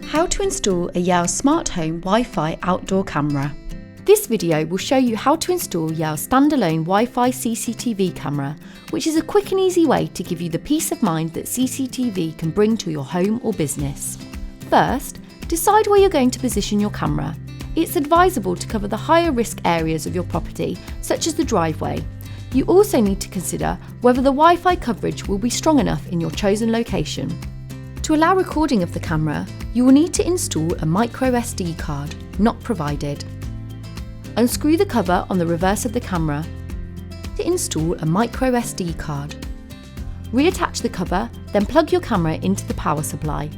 How to install a Yale Smart Home Wi-Fi outdoor camera. This video will show you how to install Yale's standalone Wi-Fi CCTV camera, which is a quick and easy way to give you the peace of mind that CCTV can bring to your home or business. First, decide where you're going to position your camera. It's advisable to cover the higher risk areas of your property, such as the driveway. You also need to consider whether the Wi-Fi coverage will be strong enough in your chosen location. To allow recording of the camera, you will need to install a micro SD card, not provided. Unscrew the cover on the reverse of the camera to install a micro SD card. Reattach the cover, then plug your camera into the power supply.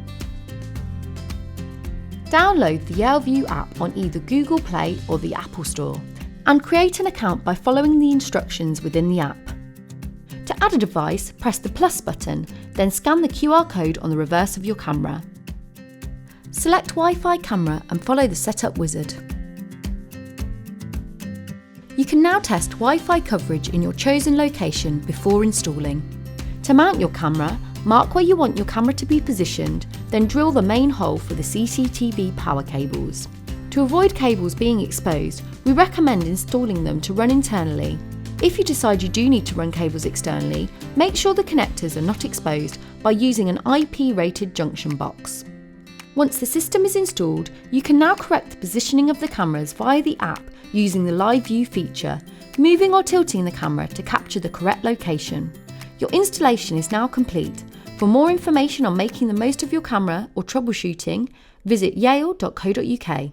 Download the Yale View app on either Google Play or the Apple Store and create an account by following the instructions within the app. To add a device, press the plus button, then scan the QR code on the reverse of your camera. Select Wi-Fi camera and follow the setup wizard. You can now test Wi-Fi coverage in your chosen location before installing. To mount your camera, mark where you want your camera to be positioned, then drill the main hole for the CCTV power cables. To avoid cables being exposed, we recommend installing them to run internally. If you decide you do need to run cables externally, make sure the connectors are not exposed by using an IP-rated junction box. Once the system is installed, you can now correct the positioning of the cameras via the app using the Live View feature, moving or tilting the camera to capture the correct location. Your installation is now complete. For more information on making the most of your camera or troubleshooting, visit yale.co.uk.